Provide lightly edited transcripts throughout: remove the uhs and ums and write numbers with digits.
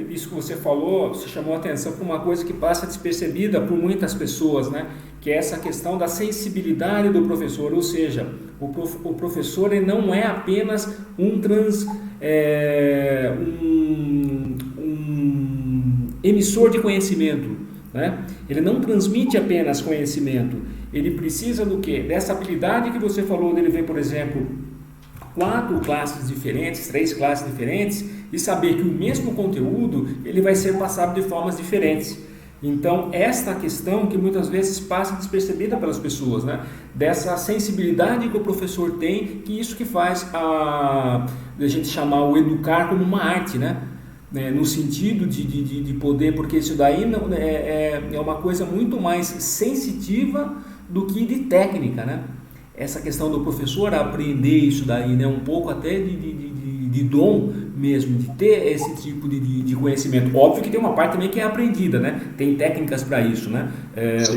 Isso que você falou, você chamou a atenção para uma coisa que passa despercebida por muitas pessoas, né? Que é essa questão da sensibilidade do professor, ou seja, o professor ele não é apenas um emissor de conhecimento, né? Ele não transmite apenas conhecimento, ele precisa do quê? Dessa habilidade que você falou dele ver, por exemplo, 3 classes diferentes e saber que o mesmo conteúdo ele vai ser passado de formas diferentes. Então, esta questão que muitas vezes passa despercebida pelas pessoas, né? Dessa sensibilidade que o professor tem, que isso que faz a gente chamar o educar como uma arte, né? No sentido de poder, porque isso daí não, é uma coisa muito mais sensitiva do que de técnica, né? Essa questão do professor aprender isso daí, né? Um pouco até de dom mesmo, de ter esse tipo de conhecimento. Óbvio que tem uma parte também que é aprendida, né? Tem técnicas para isso, né?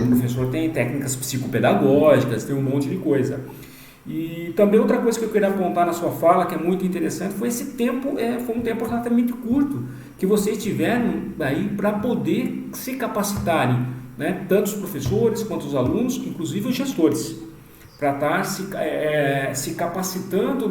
O professor tem técnicas psicopedagógicas, tem um monte de coisa. E também outra coisa que eu queria apontar na sua fala, que é muito interessante, foi esse tempo, foi um tempo relativamente curto, que vocês tiveram aí para poder se capacitarem, né? Tanto os professores quanto os alunos, inclusive os gestores, para estar se capacitando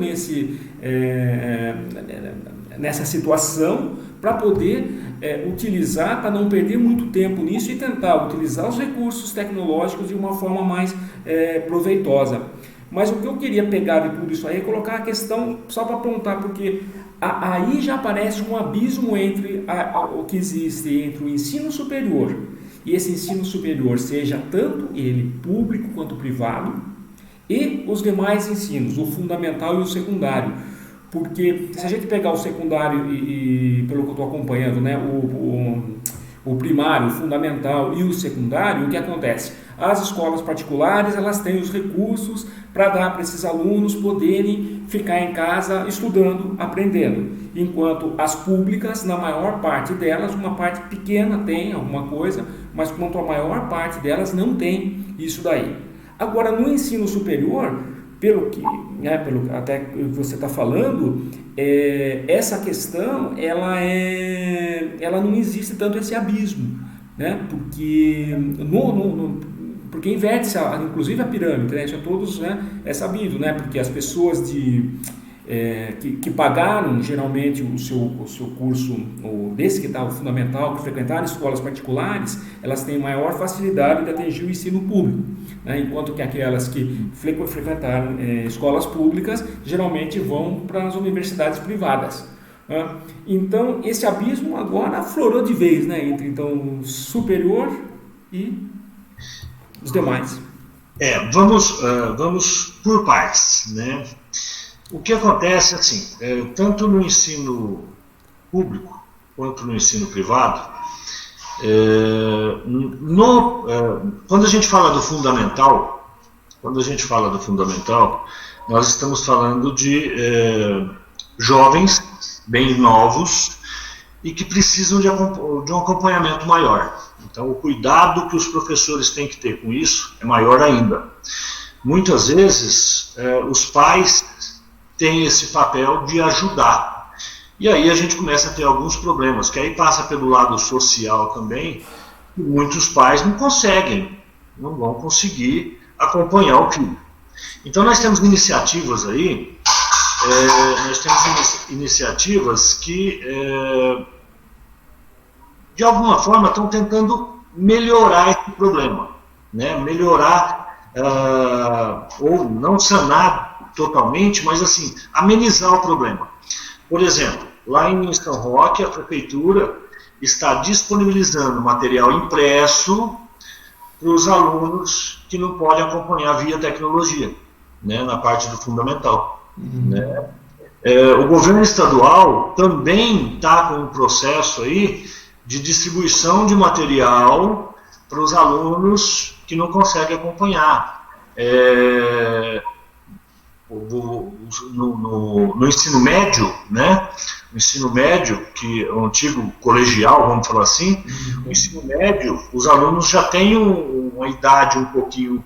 nessa situação, para poder utilizar, para não perder muito tempo nisso e tentar utilizar os recursos tecnológicos de uma forma mais proveitosa. Mas o que eu queria pegar de tudo isso aí é colocar a questão, só para apontar, porque aí já aparece um abismo entre o que existe entre o ensino superior, e esse ensino superior seja tanto ele público quanto privado, e os demais ensinos, o fundamental e o secundário. Porque se a gente pegar o secundário e pelo que eu estou acompanhando, né, o primário, o fundamental e o secundário, o que acontece? As escolas particulares, elas têm os recursos para dar para esses alunos poderem ficar em casa estudando, aprendendo. Enquanto as públicas, na maior parte delas, uma parte pequena tem alguma coisa, mas quanto a maior parte delas não tem isso daí. Agora, no ensino superior, pelo até que você está falando, essa questão, ela não existe tanto esse abismo, né? Porque inverte-se, inclusive a pirâmide, né? Isso todos, né, é sabido, né? Porque as pessoas que pagaram geralmente o seu curso, desse que está o fundamental, que frequentaram escolas particulares, elas têm maior facilidade de atingir o ensino público, né? Enquanto que aquelas que frequentaram escolas públicas geralmente vão para as universidades privadas, né? Então esse abismo agora aflorou de vez, né? Entre então o superior e os demais. Vamos por partes, né? O que acontece assim, tanto no ensino público quanto no ensino privado, quando a gente fala do fundamental, nós estamos falando de jovens bem novos e que precisam de um acompanhamento maior. Então, o cuidado que os professores têm que ter com isso é maior ainda. Muitas vezes, os pais têm esse papel de ajudar. E aí a gente começa a ter alguns problemas, que aí passa pelo lado social também, que muitos pais não vão conseguir acompanhar o filho. Então nós temos iniciativas aí, que de alguma forma estão tentando melhorar esse problema, né? Melhorar, ou não sanar totalmente, mas assim, amenizar o problema. Por exemplo, lá em São Roque, a prefeitura está disponibilizando material impresso para os alunos que não podem acompanhar via tecnologia, né, na parte do fundamental. Né? O governo estadual também está com um processo aí de distribuição de material para os alunos que não conseguem acompanhar. No ensino médio, né? O ensino médio, que é o antigo colegial, vamos falar assim, o ensino médio, os alunos já têm uma idade um pouquinho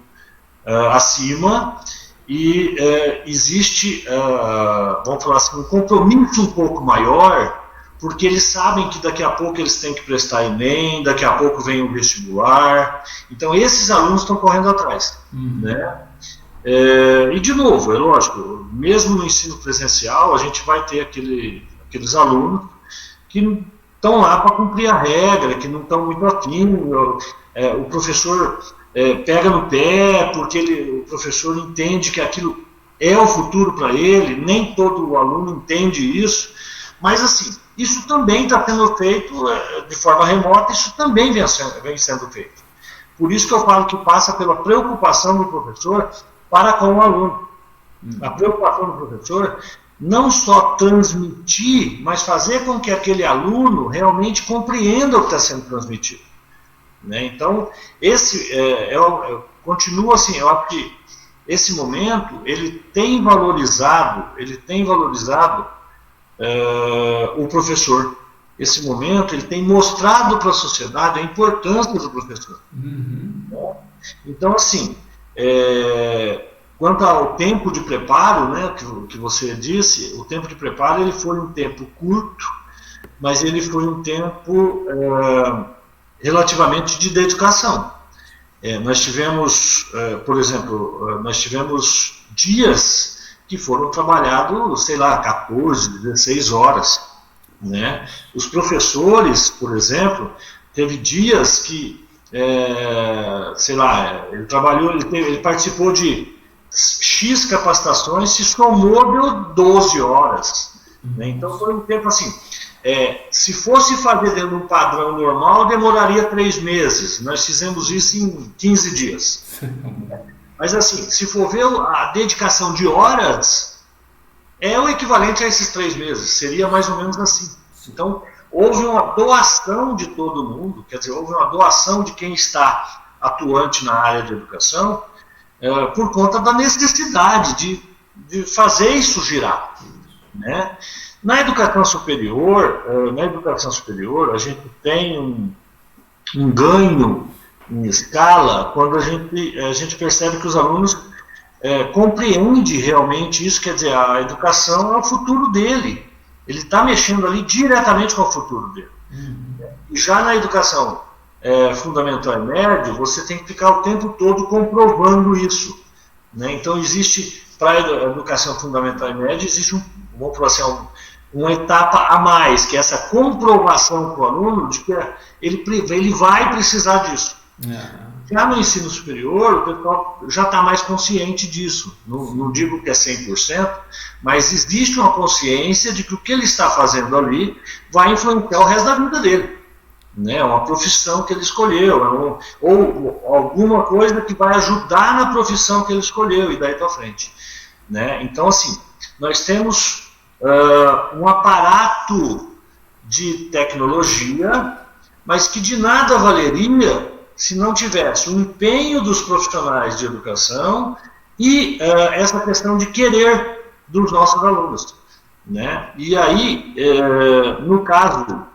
acima e existe, vamos falar assim, um compromisso um pouco maior porque eles sabem que daqui a pouco eles têm que prestar Enem, daqui a pouco vem o vestibular. Então esses alunos estão correndo atrás, né? E de novo, é lógico, mesmo no ensino presencial a gente vai ter aqueles alunos que estão lá para cumprir a regra, que não estão muito afim, o professor pega no pé porque o professor entende que aquilo é o futuro para ele, nem todo aluno entende isso, mas assim, isso também está sendo feito de forma remota, isso também vem sendo feito. Por isso que eu falo que passa pela preocupação do professor para com o aluno. A preocupação do professor não só transmitir, mas fazer com que aquele aluno realmente compreenda o que está sendo transmitido, né? Então, continua assim, eu acho que esse momento, ele tem valorizado o professor. Esse momento, ele tem mostrado para a sociedade a importância do professor. Então, assim, quanto ao tempo de preparo, né, que você disse, o tempo de preparo ele foi um tempo curto, mas ele foi um tempo relativamente de dedicação. Nós tivemos, por exemplo, nós tivemos dias que foram trabalhados, sei lá, 14, 16 horas, né? Os professores, por exemplo, teve dias que, sei lá, ele participou de X capacitações, se somou, deu 12 horas. Né? Então foi um tempo assim. Se fosse fazer dentro de um padrão normal, demoraria 3 meses. Nós fizemos isso em 15 dias. Mas assim, se for ver a dedicação de horas, é o equivalente a esses 3 meses. Seria mais ou menos assim. Então, houve uma doação de todo mundo, quer dizer, houve uma doação de quem está atuante na área de educação, por conta da necessidade de fazer isso girar, né? Na educação superior, a gente tem um ganho em escala quando a gente percebe que os alunos compreendem realmente isso, quer dizer, a educação é o futuro dele, ele está mexendo ali diretamente com o futuro dele. E já na educação fundamental e médio, você tem que ficar o tempo todo comprovando isso, né? Então existe, para a educação fundamental e média, existe uma etapa a mais, que é essa comprovação para o aluno de que ele vai precisar disso. Já no ensino superior, o pessoal já está mais consciente disso. Não digo que é 100%, mas existe uma consciência de que o que ele está fazendo ali vai influenciar o resto da vida dele. Né? Uma profissão que ele escolheu, ou alguma coisa que vai ajudar na profissão que ele escolheu, e daí para frente. Né? Então, assim, nós temos um aparato de tecnologia, mas que de nada valeria se não tivesse o empenho dos profissionais de educação e essa questão de querer dos nossos alunos. Né? E aí, no caso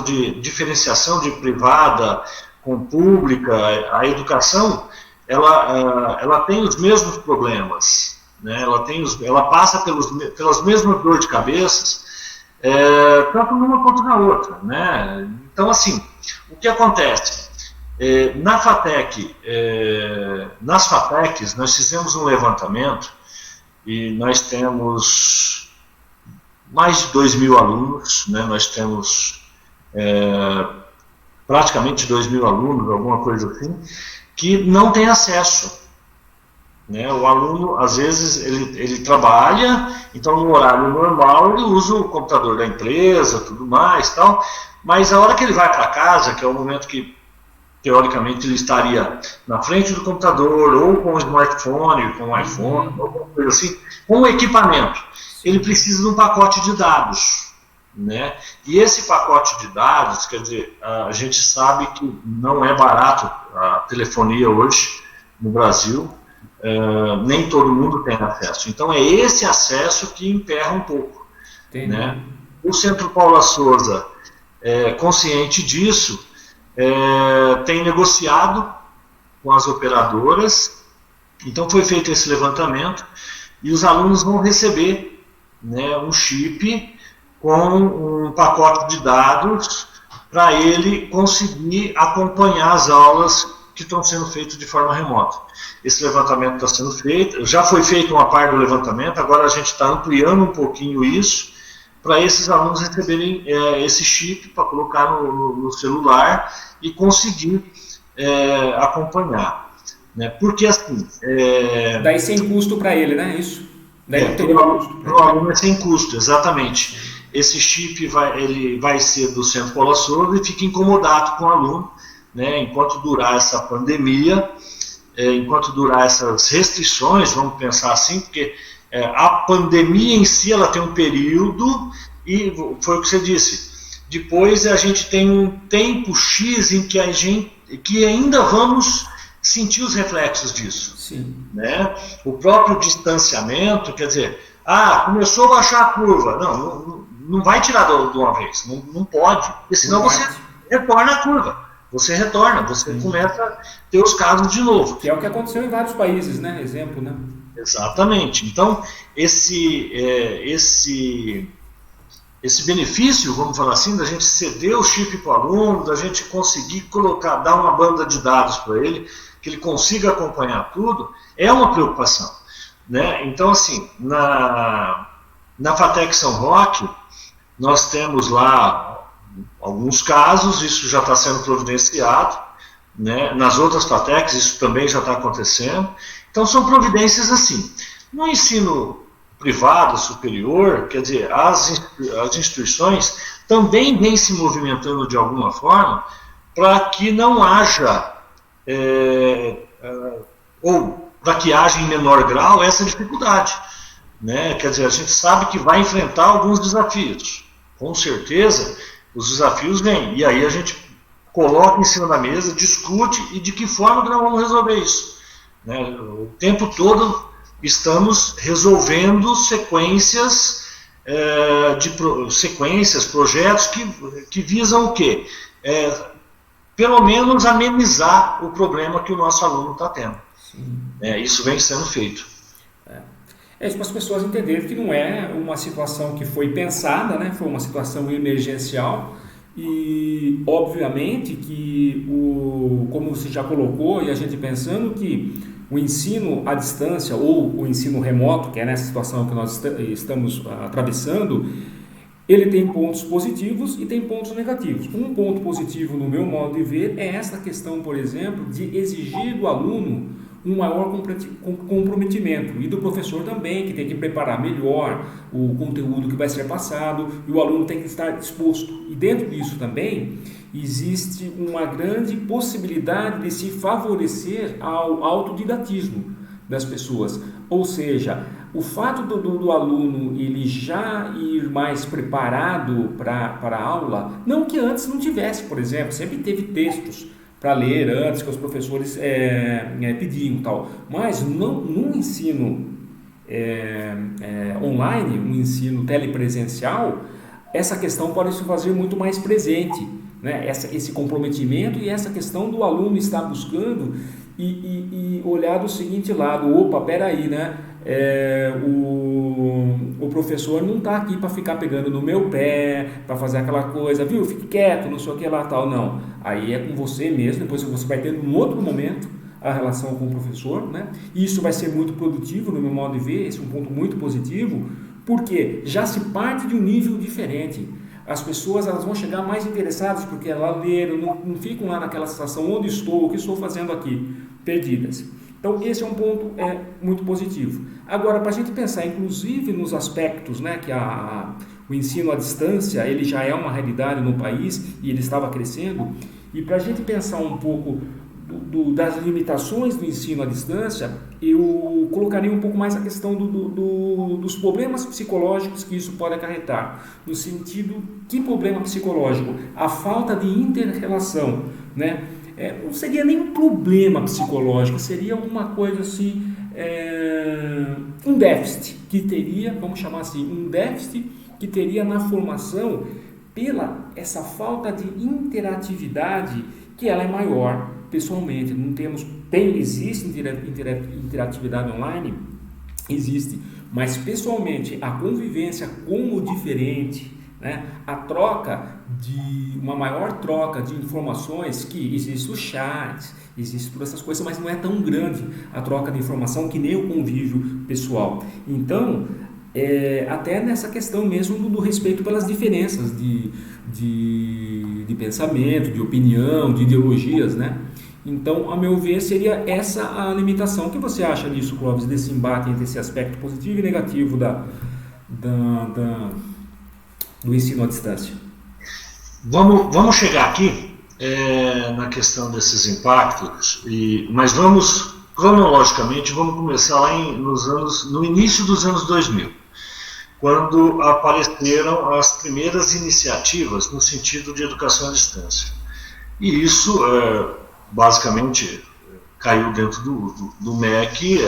de diferenciação de privada com pública, a educação ela tem os mesmos problemas, né? Ela passa pelas mesmas dores de cabeça, tanto numa quanto na outra, né? Então, assim, o que acontece? Nas FATECs, nós fizemos um levantamento e nós temos mais de 2.000 alunos, né? Nós temos praticamente 2.000 alunos, alguma coisa assim, que não tem acesso. Né? O aluno, às vezes, ele trabalha, então no horário normal ele usa o computador da empresa, tudo mais, tal, mas a hora que ele vai para casa, que é o momento que, teoricamente, ele estaria na frente do computador, ou com o smartphone, com o iPhone, alguma coisa assim, com o equipamento, ele precisa de um pacote de dados. Né? E esse pacote de dados, quer dizer, a gente sabe que não é barato a telefonia hoje no Brasil, nem todo mundo tem acesso. Então é esse acesso que emperra um pouco. Né? O Centro Paula Souza, consciente disso, tem negociado com as operadoras, então foi feito esse levantamento e os alunos vão receber, né, um chip com um pacote de dados para ele conseguir acompanhar as aulas que estão sendo feitas de forma remota. Esse levantamento está sendo feito, já foi feito uma parte do levantamento, agora a gente está ampliando um pouquinho isso, para esses alunos receberem esse chip para colocar no celular e conseguir acompanhar. Né? Porque assim... Daí sem custo para ele, né? Isso? Daí o aluno é sem custo, exatamente. Esse chip ele vai ser do Centro Paula Souza e fica incomodado com o aluno, né? Enquanto durar essa pandemia, enquanto durar essas restrições, vamos pensar assim, porque a pandemia em si ela tem um período, e foi o que você disse, depois a gente tem um tempo X em que ainda vamos sentir os reflexos disso. Sim. Né? O próprio distanciamento, quer dizer, começou a baixar a curva, não vai tirar de uma vez, não pode, porque senão você retorna a curva. Você começa a ter os casos de novo. Que é o que aconteceu em vários países, né? Exemplo, né? Exatamente. Então, esse benefício, vamos falar assim, da gente ceder o chip para o aluno, da gente conseguir dar uma banda de dados para ele, que ele consiga acompanhar tudo, é uma preocupação. Né? Então, assim, na FATEC São Roque, nós temos lá alguns casos, isso já está sendo providenciado, né? Nas outras FATECs isso também já está acontecendo. Então são providências assim. No ensino privado superior, quer dizer, as instituições também vêm se movimentando de alguma forma para que não haja, ou para que haja em menor grau essa dificuldade. Né? Quer dizer, a gente sabe que vai enfrentar alguns desafios. Com certeza, os desafios vêm. E aí a gente coloca em cima da mesa, discute e de que forma que nós vamos resolver isso. Né? O tempo todo estamos resolvendo sequências, projetos que visam o quê? Pelo menos amenizar o problema que o nosso aluno está tendo. Isso vem sendo feito. Para as pessoas entenderem que não é uma situação que foi pensada, né? Foi uma situação emergencial e, obviamente, que, como você já colocou, e a gente pensando que o ensino à distância ou o ensino remoto, que é nessa situação que nós estamos atravessando, ele tem pontos positivos e tem pontos negativos. Um ponto positivo, no meu modo de ver, é essa questão, por exemplo, de exigir do aluno um maior comprometimento e do professor também, que tem que preparar melhor o conteúdo que vai ser passado e o aluno tem que estar disposto. E dentro disso também existe uma grande possibilidade de se favorecer ao autodidatismo das pessoas, ou seja, o fato do aluno ele já ir mais preparado para a aula, não que antes não tivesse, por exemplo, sempre teve textos para ler antes que os professores pediam tal, mas no ensino online, no ensino telepresencial, essa questão pode se fazer muito mais presente, né? Esse comprometimento e essa questão do aluno estar buscando e olhar do seguinte lado, peraí, né? O professor não está aqui para ficar pegando no meu pé, para fazer aquela coisa, viu, fique quieto, não sei o que lá, tal, não. Aí é com você mesmo, depois você vai ter num outro momento a relação com o professor, né? E isso vai ser muito produtivo, no meu modo de ver, esse é um ponto muito positivo, porque já se parte de um nível diferente. As pessoas elas vão chegar mais interessadas porque elas leram, não ficam lá naquela situação, onde estou, o que estou fazendo aqui, perdidas. Então esse é um ponto muito positivo. Agora, para a gente pensar inclusive nos aspectos, né, que o ensino à distância ele já é uma realidade no país e ele estava crescendo, e para a gente pensar um pouco das limitações do ensino à distância, eu colocaria um pouco mais a questão dos problemas psicológicos que isso pode acarretar. No sentido, que problema psicológico? A falta de inter-relação, né? Não seria nem um problema psicológico, seria uma coisa assim, um déficit que teria, vamos chamar assim, um déficit que teria na formação pela essa falta de interatividade que ela é maior pessoalmente. Não temos, existe interatividade online, existe, mas pessoalmente a convivência com o diferente, né? A troca de uma maior troca de informações, que existe o chat, existe todas essas coisas, mas não é tão grande a troca de informação que nem o convívio pessoal. Então, até nessa questão mesmo do respeito pelas diferenças de pensamento, de opinião, de ideologias, né? Então, a meu ver, seria essa a limitação. O que você acha disso, Clóvis, desse embate entre esse aspecto positivo e negativo do ensino à distância? Vamos chegar aqui na questão desses impactos, mas vamos, cronologicamente, vamos começar lá no início dos anos 2000, quando apareceram as primeiras iniciativas no sentido de educação à distância. E isso, basicamente, caiu dentro do MEC,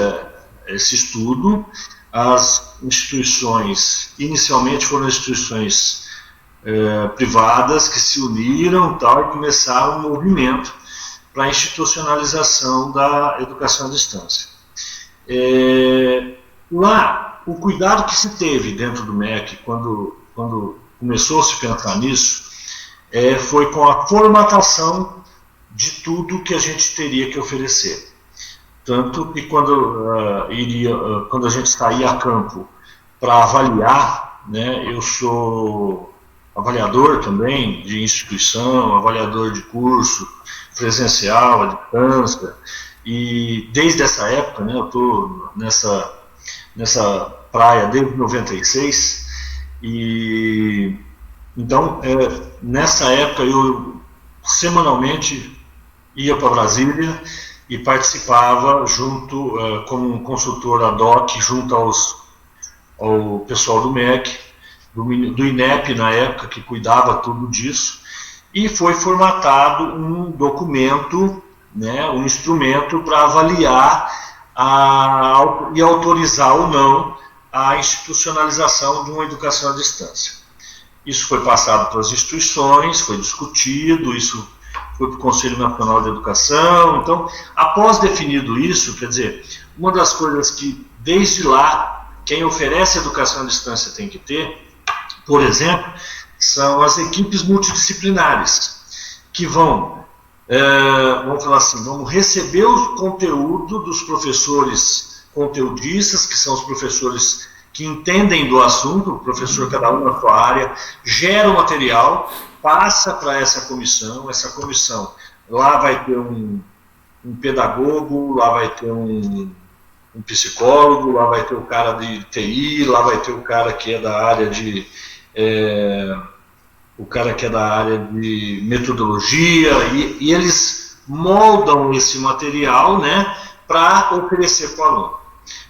esse estudo. As instituições, inicialmente foram instituições privadas que se uniram tal, e começaram um movimento para a institucionalização da educação à distância. Lá, o cuidado que se teve dentro do MEC, quando começou a se pensar nisso, foi com a formatação de tudo que a gente teria que oferecer. Tanto que quando a gente saía a campo para avaliar, né, eu sou avaliador também de instituição, avaliador de curso presencial, à distância, e desde essa época, né, eu estou nessa praia desde 96, e então nessa época eu semanalmente ia para Brasília e participava junto, como um consultor ad hoc, junto ao pessoal do MEC, do INEP na época, que cuidava tudo disso, e foi formatado um documento, né, um instrumento para avaliar e autorizar ou não a institucionalização de uma educação à distância. Isso foi passado para as instituições, foi discutido, isso foi para o Conselho Nacional de Educação. Então, após definido isso, quer dizer, uma das coisas que, desde lá, quem oferece educação à distância tem que ter, por exemplo, são as equipes multidisciplinares, que vamos falar assim, vamos receber o conteúdo dos professores conteudistas, que são os professores que entendem do assunto, o professor cada um na sua área, gera o material, passa para essa comissão lá vai ter um pedagogo, lá vai ter um psicólogo, lá vai ter o cara de TI, lá vai ter o cara que é da área de metodologia, e eles moldam esse material, né, para oferecer para o aluno.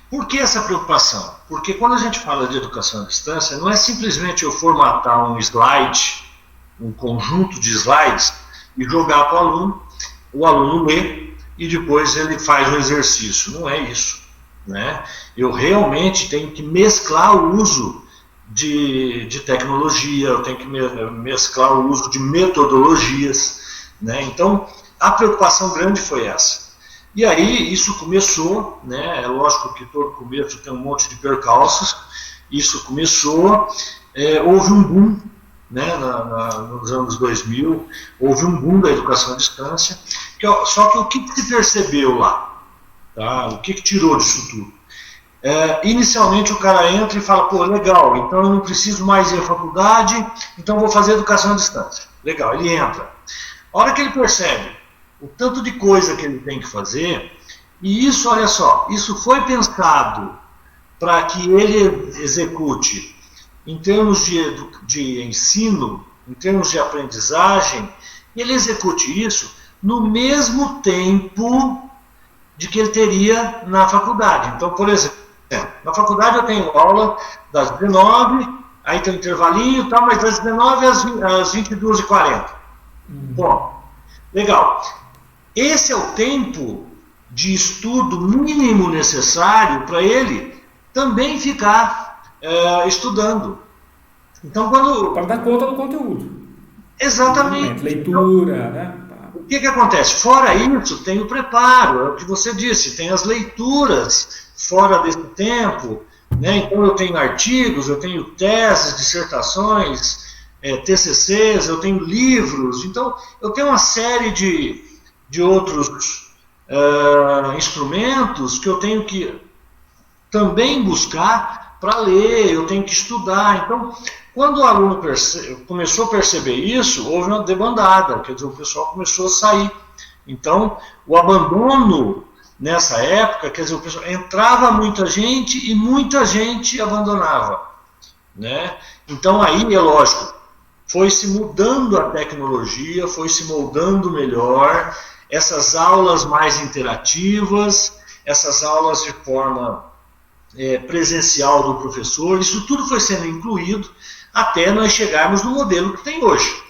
Por que essa preocupação? Porque quando a gente fala de educação à distância, não é simplesmente eu formatar um slide, um conjunto de slides, e jogar para o aluno lê, e depois ele faz o exercício. Não é isso, né? Eu realmente tenho que mesclar o uso de tecnologia, eu tenho que mesclar o uso de metodologias, né? Então, a preocupação grande foi essa. E aí, isso começou, né? É lógico que todo começo tem um monte de percalços, isso começou, houve um boom, né, nos anos 2000, houve um boom da educação à distância, só que o que se percebeu lá? Tá? O que tirou disso tudo? Inicialmente o cara entra e fala, pô, legal, então eu não preciso mais ir à faculdade, então eu vou fazer educação à distância. Legal, ele entra. A hora que ele percebe o tanto de coisa que ele tem que fazer, e isso, olha só, isso foi pensado para que ele execute em termos de ensino, em termos de aprendizagem, ele execute isso no mesmo tempo de que ele teria na faculdade. Então, por exemplo, na faculdade eu tenho aula das 19, aí tem um intervalinho e tal, mas das 19 às 22h40. Bom, legal. Esse é o tempo de estudo mínimo necessário para ele também ficar estudando. Então, para dar conta do conteúdo. Exatamente. Leitura, né? O que acontece? Fora isso, tem o preparo, é o que você disse, tem as leituras fora desse tempo, né? Então eu tenho artigos, eu tenho teses, dissertações, TCCs, eu tenho livros, então eu tenho uma série de outros instrumentos que eu tenho que também buscar para ler, eu tenho que estudar. Então, quando o aluno começou a perceber isso, houve uma debandada, quer dizer, o pessoal começou a sair. Então, o abandono nessa época, quer dizer, o pessoal, entrava muita gente e muita gente abandonava, né? Então, aí, é lógico, foi se mudando a tecnologia, foi se moldando melhor, essas aulas mais interativas, essas aulas de forma presencial do professor, isso tudo foi sendo incluído até nós chegarmos no modelo que tem hoje.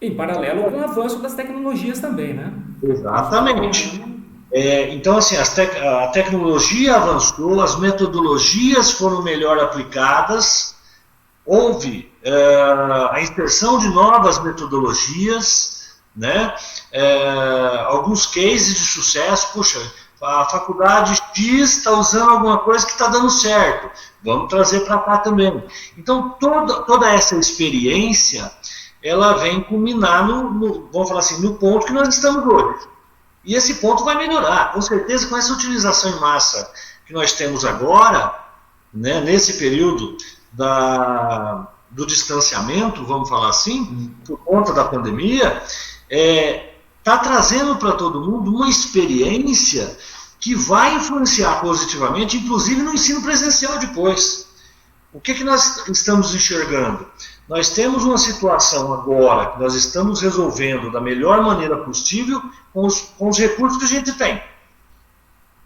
Em paralelo com o avanço das tecnologias também, né? Exatamente. Então, assim, a tecnologia avançou, as metodologias foram melhor aplicadas, houve a inserção de novas metodologias, né? Alguns cases de sucesso, puxa, a faculdade X está usando alguma coisa que está dando certo, vamos trazer para cá também. Então, toda essa experiência, ela vem culminar vamos falar assim, no ponto que nós estamos hoje. E esse ponto vai melhorar, com certeza, com essa utilização em massa que nós temos agora, né, nesse período do distanciamento, vamos falar assim, por conta da pandemia, está trazendo para todo mundo uma experiência que vai influenciar positivamente, inclusive no ensino presencial depois. O que nós estamos enxergando? Nós temos uma situação agora que nós estamos resolvendo da melhor maneira possível com os recursos que a gente tem.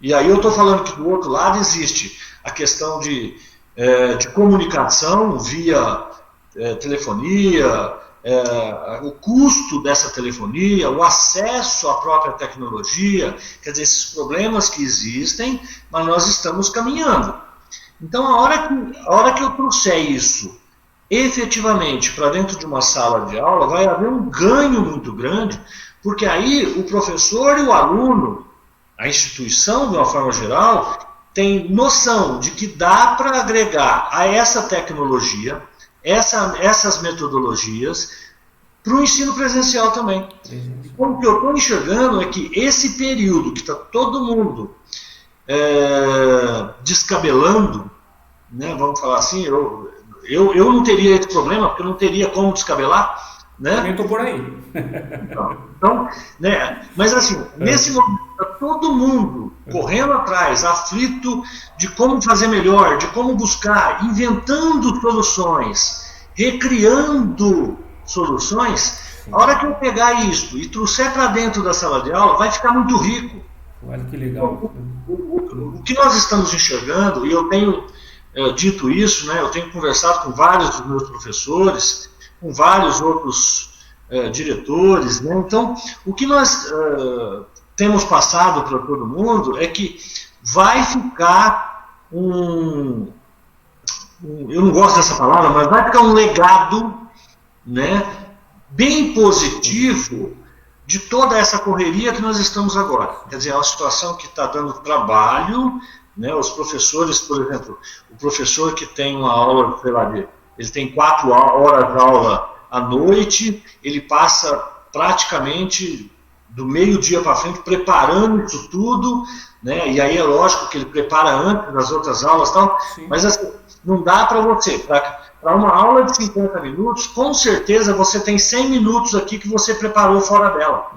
E aí eu estou falando que do outro lado existe a questão de comunicação via telefonia, o custo dessa telefonia, o acesso à própria tecnologia, quer dizer, esses problemas que existem, mas nós estamos caminhando. Então, a hora que eu trouxer isso efetivamente para dentro de uma sala de aula, vai haver um ganho muito grande, porque aí o professor e o aluno, a instituição de uma forma geral, tem noção de que dá para agregar a essa tecnologia, essas metodologias, para o ensino presencial também. Então, o que eu estou enxergando é que esse período que está todo mundo descabelando, né, vamos falar assim, eu não teria esse problema, porque eu não teria como descabelar, né? Eu estou por aí. Então, né, mas assim, nesse momento, está todo mundo correndo atrás, aflito de como fazer melhor, de como buscar, inventando soluções, recriando soluções. A hora que eu pegar isso e trouxer para dentro da sala de aula, vai ficar muito rico. Olha que legal. O que nós estamos enxergando, e eu tenho dito isso, né, eu tenho conversado com vários dos meus professores, com vários outros diretores, né, então o que nós temos passado para todo mundo é que vai ficar eu não gosto dessa palavra, mas vai ficar um legado, né, bem positivo de toda essa correria que nós estamos agora. Quer dizer, é uma situação que está dando trabalho, né, os professores, por exemplo, o professor que tem uma aula, sei lá, ele tem 4 horas de aula à noite, ele passa praticamente do meio-dia para frente preparando isso tudo, né, e aí é lógico que ele prepara antes das outras aulas e tal, mas assim, não dá para você, para uma aula de 50 minutos, com certeza você tem 100 minutos aqui que você preparou fora dela.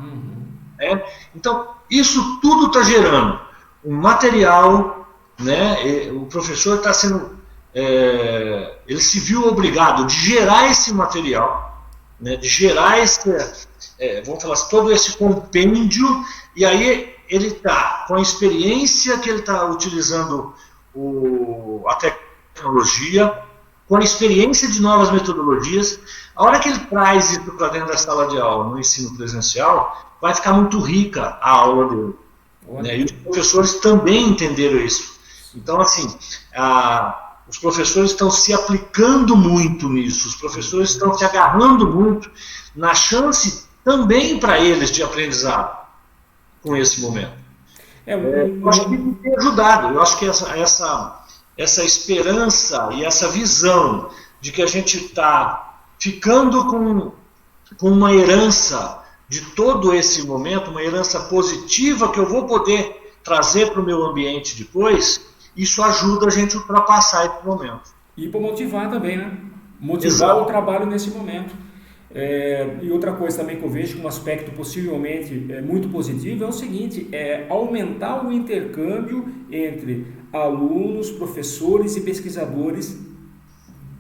Né? Então, isso tudo está gerando um material, né? O professor está sendo, ele se viu obrigado de gerar esse material, né? De gerar vamos falar assim, todo esse compêndio, e aí ele está com a experiência que ele está utilizando a tecnologia, com a experiência de novas metodologias. A hora que ele traz isso para dentro da sala de aula, no ensino presencial, vai ficar muito rica a aula dele. Né? E os professores também entenderam isso. Então, assim, os professores estão se aplicando muito nisso, os professores estão se agarrando muito na chance também para eles de aprendizado com esse momento. Eu acho que tem ajudado, eu acho que essa esperança e essa visão de que a gente está ficando com uma herança de todo esse momento, uma herança positiva que eu vou poder trazer para o meu ambiente depois, isso ajuda a gente a ultrapassar esse momento. E para motivar também, né? Motivar Exato. o trabalho nesse momento. E outra coisa também que eu vejo como um aspecto possivelmente muito positivo é o seguinte, aumentar o intercâmbio entre alunos, professores e pesquisadores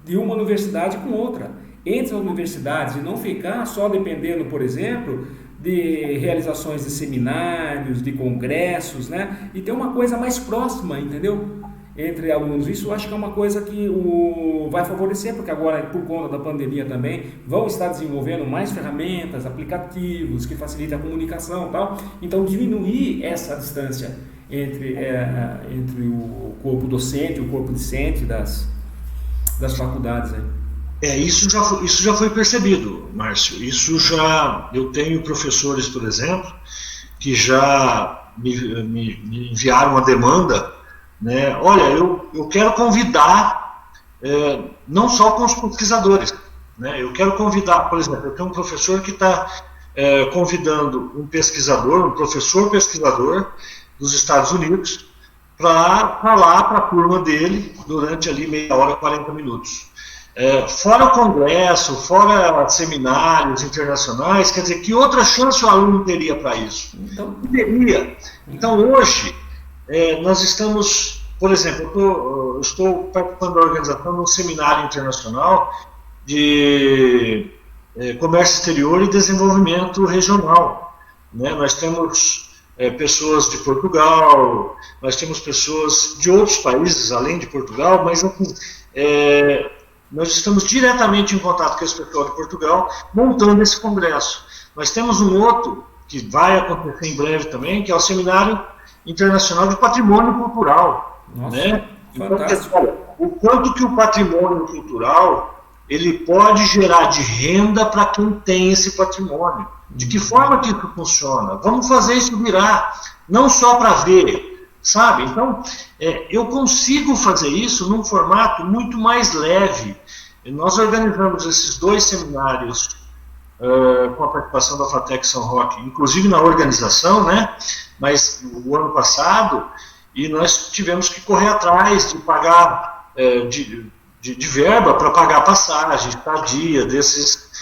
de uma universidade com outra, entre as universidades, e não ficar só dependendo, por exemplo, de realizações de seminários, de congressos, né? E ter uma coisa mais próxima, entendeu? Entre alunos. Isso eu acho que é uma coisa que vai favorecer, porque agora, por conta da pandemia também, vão estar desenvolvendo mais ferramentas, aplicativos que facilitam a comunicação e tal. Então, diminuir essa distância entre o corpo docente e o corpo discente das faculdades. Isso já foi percebido, Márcio. Eu tenho professores, por exemplo, que já me enviaram uma demanda, né? Olha, eu quero convidar, não só com os pesquisadores, né? Eu quero convidar, por exemplo, eu tenho um professor que está convidando um professor pesquisador dos Estados Unidos, para falar para a turma dele durante ali meia hora, 40 minutos. Fora o congresso, fora seminários internacionais, quer dizer, que outra chance o aluno teria para isso? Então, teria. Então, hoje, nós estamos, por exemplo, eu estou participando da organização de um seminário internacional de comércio exterior e desenvolvimento regional, né? Nós temos pessoas de Portugal, nós temos pessoas de outros países, além de Portugal, mas assim, nós estamos diretamente em contato com esse pessoal de Portugal, montando esse congresso. Nós temos um outro, que vai acontecer em breve também, que é o Seminário Internacional de Patrimônio Cultural. Nossa, né? fantástico. Então, o quanto que o patrimônio cultural ele pode gerar de renda para quem tem esse patrimônio. De que forma que isso funciona? Vamos fazer isso virar, não só para ver, sabe? Então, eu consigo fazer isso num formato muito mais leve. Nós organizamos esses 2 seminários com a participação da FATEC São Roque, inclusive na organização, né? Mas o ano passado, e nós tivemos que correr atrás de pagar, de verba para pagar a passagem, estadia desses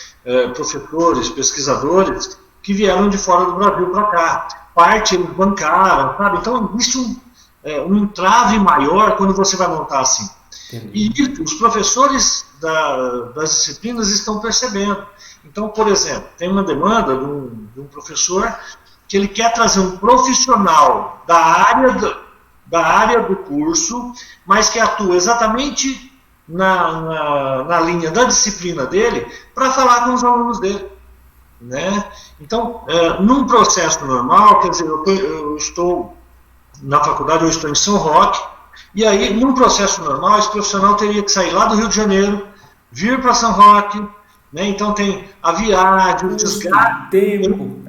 professores, pesquisadores que vieram de fora do Brasil para cá. Parte eles bancaram, sabe? Então existe um entrave maior quando você vai montar assim. E os professores das disciplinas estão percebendo. Então, por exemplo, tem uma demanda de um professor que ele quer trazer um profissional da área do curso, mas que atua exatamente na linha da disciplina dele, para falar com os alunos dele. Né? Então, num processo normal, quer dizer, eu estou na faculdade, eu estou em São Roque, e aí, num processo normal, esse profissional teria que sair lá do Rio de Janeiro, vir para São Roque, né? Então tem a viagem, o desgaste, tempo.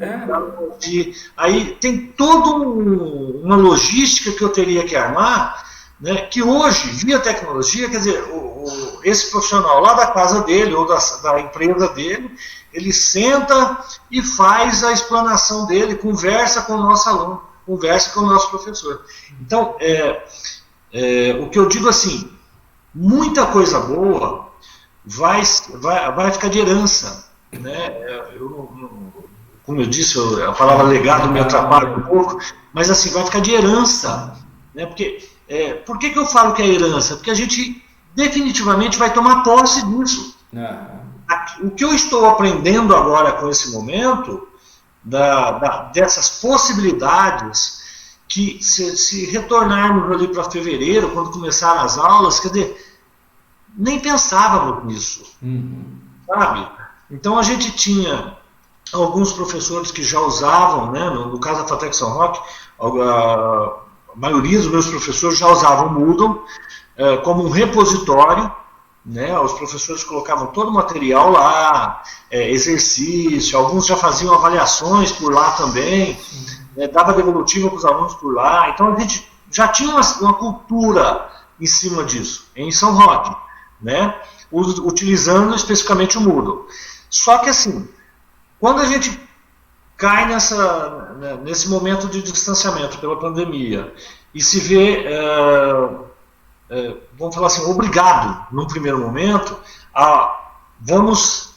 Aí tem toda uma logística que eu teria que armar, né? Que hoje, via tecnologia, quer dizer, esse profissional lá da casa dele, ou da empresa dele, ele senta e faz a explanação dele, conversa com o nosso aluno, conversa com o nosso professor. Então, o que eu digo assim, muita coisa boa vai ficar de herança. Né? Como eu disse, a palavra legado me atrapalha um pouco, mas assim, vai ficar de herança. Né? Porque, por que eu falo que é herança? Porque a gente definitivamente vai tomar posse disso. O que eu estou aprendendo agora com esse momento, dessas possibilidades, que se retornarmos ali para fevereiro, quando começaram as aulas, quer dizer, nem pensávamos nisso, sabe? Então a gente tinha alguns professores que já usavam, né, no caso da FATEC São Roque, a maioria dos meus professores já usavam o Moodle como um repositório, né? Os professores colocavam todo o material lá, exercício, alguns já faziam avaliações por lá também, dava devolutiva para os alunos por lá. Então a gente já tinha uma cultura em cima disso, em São Roque. né? Utilizando especificamente o Moodle. Só que assim, quando a gente cai nesse momento de distanciamento pela pandemia e se vê, vamos falar assim, obrigado, num primeiro momento, vamos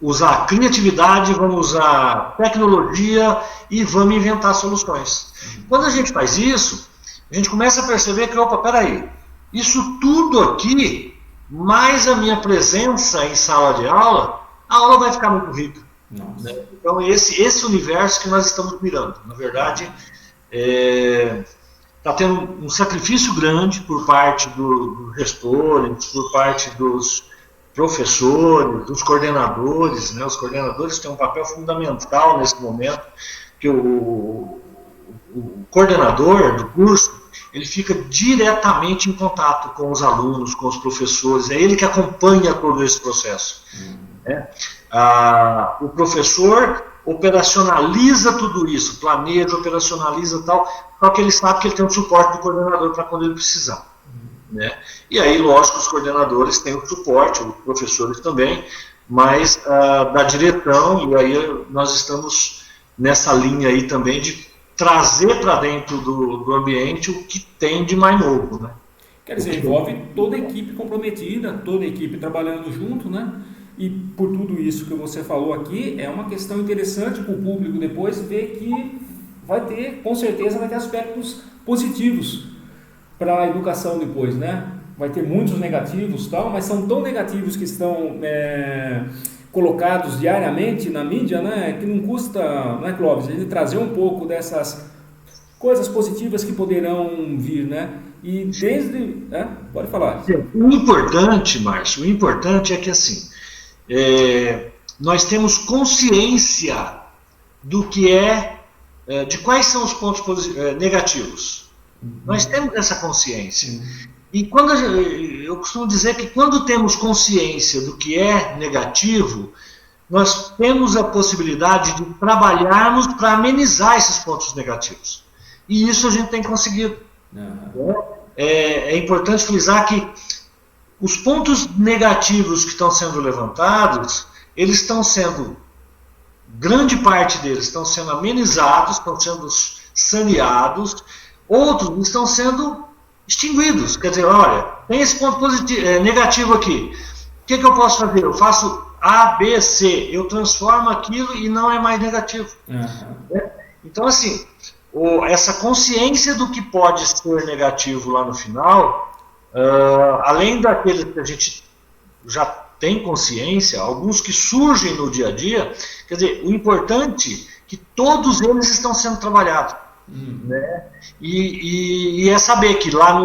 usar a criatividade, vamos usar tecnologia e vamos inventar soluções. Quando a gente faz isso, a gente começa a perceber que, opa, peraí, isso tudo aqui, mais a minha presença em sala de aula, a aula vai ficar muito rica. Né? Então, esse universo que nós estamos mirando. Na verdade, está tendo um sacrifício grande por parte dos gestores, por parte dos professores, dos coordenadores, né? Os coordenadores têm um papel fundamental nesse momento, que o coordenador do curso, ele fica diretamente em contato com os alunos, com os professores, é ele que acompanha todo esse processo. Né? O professor operacionaliza tudo isso, planeja, operacionaliza tal, só que ele sabe que ele tem o suporte do coordenador para quando ele precisar. Né? E aí, lógico, os coordenadores têm o suporte, os professores também, mas da direção, e aí nós estamos nessa linha aí também de trazer para dentro do ambiente o que tem de mais novo. Né? Quer dizer, envolve toda a equipe comprometida, toda a equipe trabalhando junto, né? E por tudo isso que você falou aqui, é uma questão interessante para o público depois ver que vai ter, com certeza, vai ter aspectos positivos para a educação depois, né? Vai ter muitos negativos, tal, mas são tão negativos que estão colocados diariamente na mídia, né? Que não custa, né, Clóvis, a gente trazer um pouco dessas coisas positivas que poderão vir, né? E desde... pode falar. O importante, Márcio, o importante é que assim, nós temos consciência do que de quais são os pontos negativos. Nós temos essa consciência. E eu costumo dizer que quando temos consciência do que é negativo, nós temos a possibilidade de trabalharmos para amenizar esses pontos negativos. E isso a gente tem conseguido. É importante frisar que os pontos negativos que estão sendo levantados, eles estão sendo, grande parte deles estão sendo amenizados, estão sendo saneados, outros estão sendo extinguidos. Quer dizer, olha, tem esse ponto negativo aqui. O que eu posso fazer? Eu faço A, B, C. Eu transformo aquilo e não é mais negativo. Então, assim, essa consciência do que pode ser negativo lá no final, além daqueles que a gente já tem consciência, alguns que surgem no dia a dia, quer dizer, o importante é que todos eles estão sendo trabalhados. Né? E é saber que lá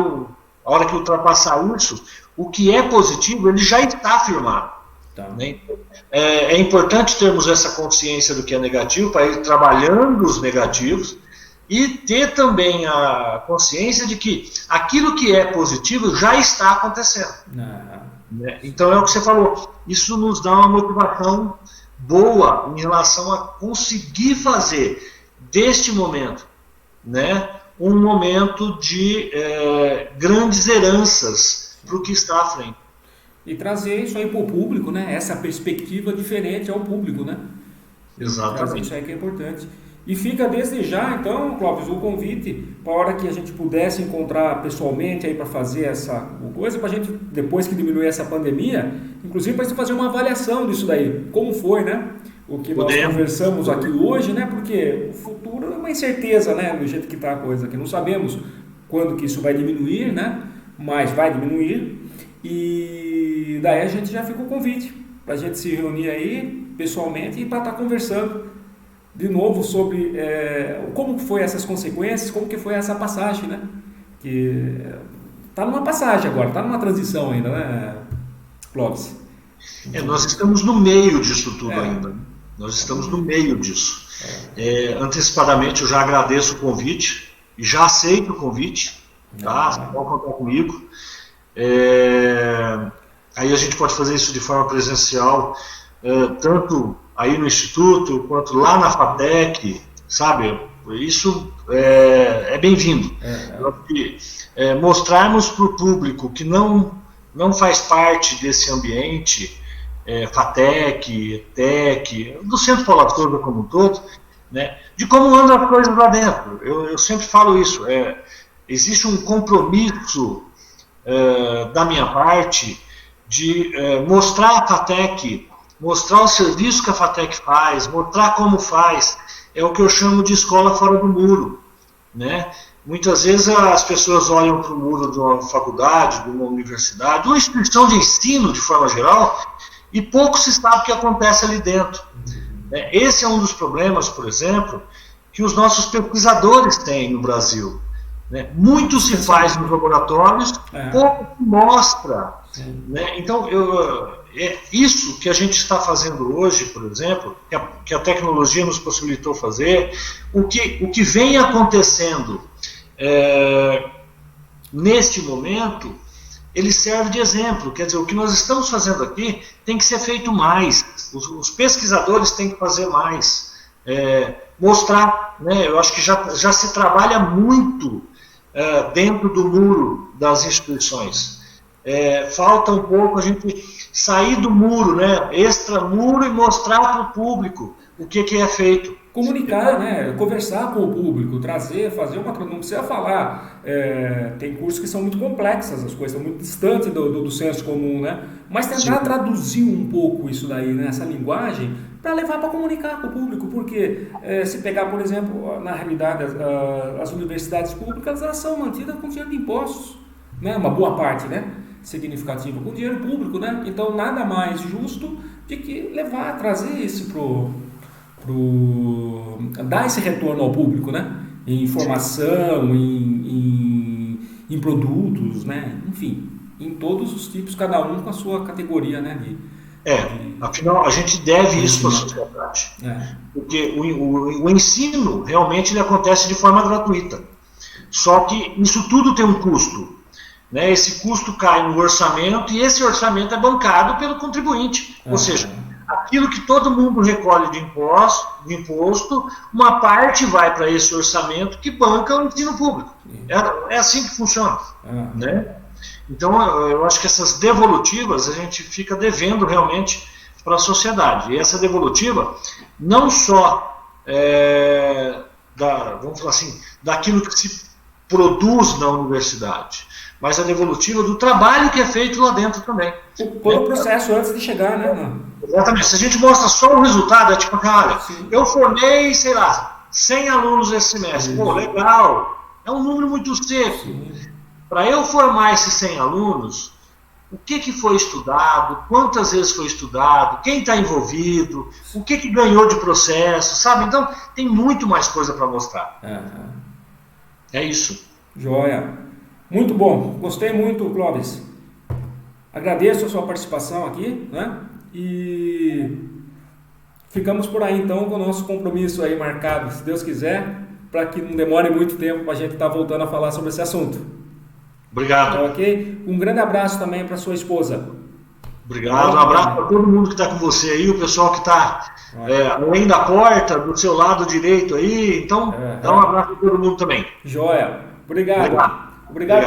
a hora que ultrapassar isso, o que é positivo, ele já está afirmado. Né? É importante termos essa consciência do que é negativo, para ir trabalhando os negativos, e ter também a consciência de que aquilo que é positivo já está acontecendo. Né? Então é o que você falou, isso nos dá uma motivação boa em relação a conseguir fazer deste momento, né, um momento de grandes heranças para o que está à frente. E trazer isso aí para o público, né? Essa perspectiva diferente ao público, né? Exatamente. Isso aí que é importante. E fica desde já, então, Clóvis, o convite para a hora que a gente pudesse encontrar pessoalmente aí para fazer essa coisa, para a gente, depois que diminuir essa pandemia, inclusive para a gente fazer uma avaliação disso daí, como foi, né? O que nós conversamos aqui hoje, né? Porque o futuro é uma incerteza, né? Do jeito que está a coisa, que não sabemos quando que isso vai diminuir, né? Mas vai diminuir. E daí a gente já fica o convite para a gente se reunir aí pessoalmente e para estar conversando de novo sobre como foi essas consequências, como que foi essa passagem, né? Que está numa passagem agora, está numa transição ainda, né, Clóvis? Nós estamos no meio disso tudo ainda. Nós estamos no meio disso. Antecipadamente eu já agradeço o convite, e já aceito o convite, tá? Você pode contar comigo. Aí a gente pode fazer isso de forma presencial, tanto aí no Instituto, quanto lá na FATEC, sabe? Isso é bem-vindo. Mostrarmos para o público que não não faz parte desse ambiente, FATEC, TEC, do Centro Paulo Souza como um todo, né, de como andam as coisas lá dentro. Eu sempre falo isso, existe um compromisso da minha parte de mostrar a FATEC, mostrar o serviço que a FATEC faz, mostrar como faz, é o que eu chamo de escola fora do muro, né? Muitas vezes as pessoas olham para o muro de uma faculdade, de uma universidade, de uma instituição de ensino de forma geral, e pouco se sabe o que acontece ali dentro. Esse é um dos problemas, por exemplo, que os nossos pesquisadores têm no Brasil. Muito se faz nos laboratórios, pouco se mostra. Né? Então, é isso que a gente está fazendo hoje, por exemplo, que a tecnologia nos possibilitou fazer, o que vem acontecendo neste momento, ele serve de exemplo. Quer dizer, o que nós estamos fazendo aqui tem que ser feito mais, os pesquisadores têm que fazer mais, mostrar, né? Eu acho que já se trabalha muito dentro do muro das instituições. Falta um pouco a gente sair do muro, né? Extramuro, e mostrar para o público o que é feito. Comunicar, né? Conversar com o público, trazer, fazer uma... Não precisa falar, tem cursos que são muito complexas, as coisas são muito distantes do senso comum, né? Mas tentar traduzir um pouco isso daí, né? Essa linguagem, para levar para comunicar com o público, porque se pegar, por exemplo, na realidade, as universidades públicas, elas são mantidas com dinheiro de impostos, né? Uma boa parte, né? Significativa, com dinheiro público, né? Então, nada mais justo de que levar, trazer isso dar esse retorno ao público, né? Em informação, em produtos, né? Enfim, em todos os tipos, cada um com a sua categoria, né? Afinal, a gente deve isso para a sociedade. Porque o ensino, realmente, ele acontece de forma gratuita. Só que isso tudo tem um custo. Né? Esse custo cai no orçamento, e esse orçamento é bancado pelo contribuinte. Ou seja, aquilo que todo mundo recolhe de imposto, uma parte vai para esse orçamento que banca o ensino público. É assim que funciona. Né? Então, eu acho que essas devolutivas a gente fica devendo realmente para a sociedade. E essa devolutiva, não só vamos falar assim, daquilo que se produz na universidade, mas a devolutiva do trabalho que é feito lá dentro também. Todo o processo antes de chegar, né? Exatamente. Se a gente mostra só o resultado, tipo, olha, eu formei, sei lá, 100 alunos esse semestre. Pô, legal. É um número muito seco. Para eu formar esses 100 alunos, o que foi estudado, quantas vezes foi estudado, quem está envolvido, o que ganhou de processo, sabe? Então, tem muito mais coisa para mostrar. É isso. Joia. Muito bom, gostei muito, Clóvis. Agradeço a sua participação aqui, né? E ficamos por aí então com o nosso compromisso aí marcado, se Deus quiser, para que não demore muito tempo para a gente estar voltando a falar sobre esse assunto. Obrigado. Tá, ok? Um grande abraço também para sua esposa. Obrigado, um abraço para todo mundo que está com você aí, o pessoal que está além da porta, do seu lado direito aí, então dá um abraço para todo mundo também. Joia, obrigado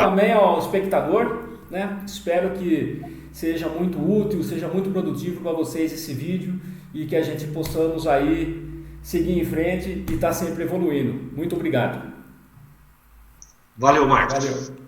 também ao espectador, né? Espero que seja muito útil, seja muito produtivo para vocês esse vídeo e que a gente possamos aí seguir em frente e estar sempre evoluindo. Muito obrigado. Valeu, Marcos. Valeu.